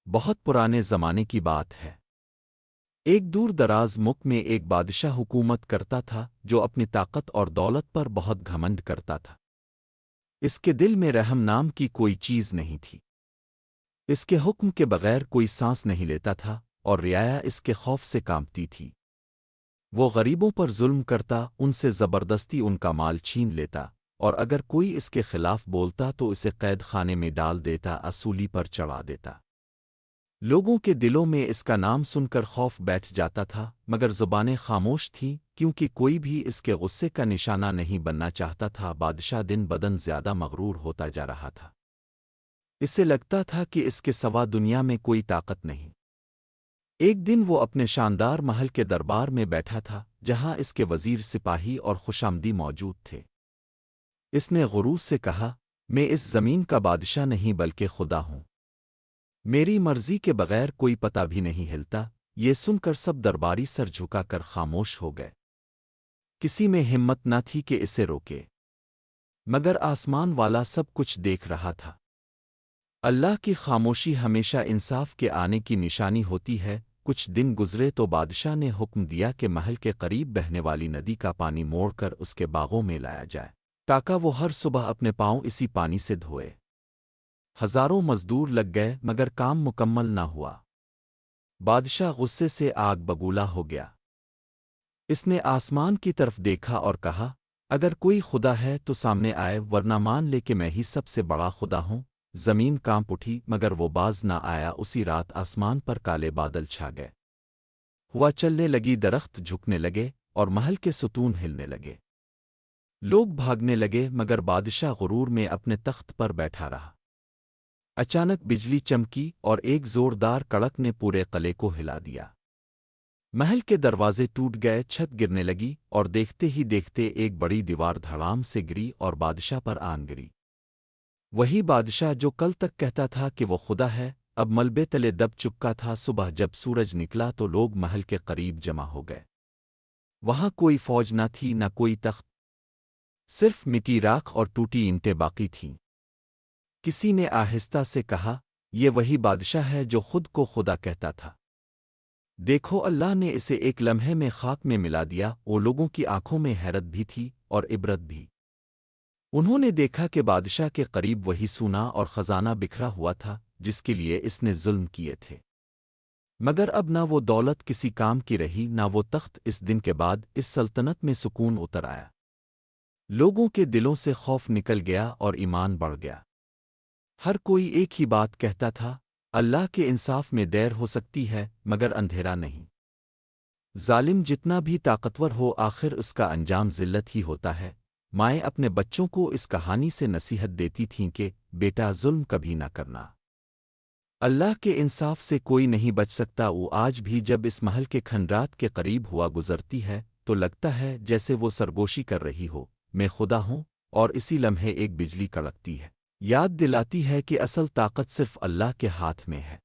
بہت پرانے زمانے کی بات ہے۔ ایک دور دراز ملک میں ایک بادشاہ حکومت کرتا تھا جو اپنی طاقت اور دولت پر بہت گھمنڈ کرتا تھا۔ اس کے دل میں رحم نام کی کوئی چیز نہیں تھی۔ اس کے حکم کے بغیر کوئی سانس نہیں لیتا تھا اور رعایا اس کے خوف سے کانپتی تھی۔ وہ غریبوں پر ظلم کرتا، ان سے زبردستی ان کا مال چھین لیتا، اور اگر کوئی اس کے خلاف بولتا تو اسے قید خانے میں ڈال دیتا، اصولی پر چڑھا دیتا۔ لوگوں کے دلوں میں اس کا نام سن کر خوف بیٹھ جاتا تھا، مگر زبانیں خاموش تھیں کیونکہ کوئی بھی اس کے غصے کا نشانہ نہیں بننا چاہتا تھا۔ بادشاہ دن بدن زیادہ مغرور ہوتا جا رہا تھا۔ اسے لگتا تھا کہ اس کے سوا دنیا میں کوئی طاقت نہیں۔ ایک دن وہ اپنے شاندار محل کے دربار میں بیٹھا تھا جہاں اس کے وزیر، سپاہی اور خوشامدی موجود تھے۔ اس نے غرور سے کہا، میں اس زمین کا بادشاہ نہیں بلکہ خدا ہوں۔ میری مرضی کے بغیر کوئی پتہ بھی نہیں ہلتا۔ یہ سن کر سب درباری سر جھکا کر خاموش ہو گئے۔ کسی میں ہمت نہ تھی کہ اسے روکے، مگر آسمان والا سب کچھ دیکھ رہا تھا۔ اللہ کی خاموشی ہمیشہ انصاف کے آنے کی نشانی ہوتی ہے۔ کچھ دن گزرے تو بادشاہ نے حکم دیا کہ محل کے قریب بہنے والی ندی کا پانی موڑ کر اس کے باغوں میں لایا جائے، تاکہ وہ ہر صبح اپنے پاؤں اسی پانی سے دھوئے۔ ہزاروں مزدور لگ گئے مگر کام مکمل نہ ہوا۔ بادشاہ غصے سے آگ بگولا ہو گیا۔ اس نے آسمان کی طرف دیکھا اور کہا، اگر کوئی خدا ہے تو سامنے آئے، ورنہ مان لے کہ میں ہی سب سے بڑا خدا ہوں۔ زمین کانپ اٹھی مگر وہ باز نہ آیا۔ اسی رات آسمان پر کالے بادل چھا گئے، ہوا چلنے لگی، درخت جھکنے لگے اور محل کے ستون ہلنے لگے۔ لوگ بھاگنے لگے مگر بادشاہ غرور میں اپنے تخت پر بیٹھا رہا۔ اچانک بجلی چمکی اور ایک زوردار کڑک نے پورے قلعے کو ہلا دیا۔ محل کے دروازے ٹوٹ گئے، چھت گرنے لگی اور دیکھتے ہی دیکھتے ایک بڑی دیوار دھڑام سے گری اور بادشاہ پر آن گری۔ وہی بادشاہ جو کل تک کہتا تھا کہ وہ خدا ہے، اب ملبے تلے دب چکا تھا۔ صبح جب سورج نکلا تو لوگ محل کے قریب جمع ہو گئے۔ وہاں کوئی فوج نہ تھی، نہ کوئی تخت، صرف مٹی، راکھ اور ٹوٹی اینٹیں باقی تھیں۔ کسی نے آہستہ سے کہا، یہ وہی بادشاہ ہے جو خود کو خدا کہتا تھا۔ دیکھو، اللہ نے اسے ایک لمحے میں خاک میں ملا دیا۔ وہ لوگوں کی آنکھوں میں حیرت بھی تھی اور عبرت بھی۔ انہوں نے دیکھا کہ بادشاہ کے قریب وہی سونا اور خزانہ بکھرا ہوا تھا جس کے لیے اس نے ظلم کیے تھے، مگر اب نہ وہ دولت کسی کام کی رہی، نہ وہ تخت۔ اس دن کے بعد اس سلطنت میں سکون اتر آیا۔ لوگوں کے دلوں سے خوف نکل گیا اور ایمان بڑھ گیا۔ ہر کوئی ایک ہی بات کہتا تھا، اللہ کے انصاف میں دیر ہو سکتی ہے مگر اندھیرا نہیں۔ ظالم جتنا بھی طاقتور ہو، آخر اس کا انجام ذلت ہی ہوتا ہے۔ مائیں اپنے بچوں کو اس کہانی سے نصیحت دیتی تھیں کہ بیٹا، ظلم کبھی نہ کرنا، اللہ کے انصاف سے کوئی نہیں بچ سکتا۔ وہ آج بھی جب اس محل کے کھنڈرات کے قریب ہوا گزرتی ہے تو لگتا ہے جیسے وہ سرگوشی کر رہی ہو، میں خدا ہوں، اور اسی لمحے ایک بجلی کڑکتی ہے، یاد دلاتی ہے کہ اصل طاقت صرف اللہ کے ہاتھ میں ہے۔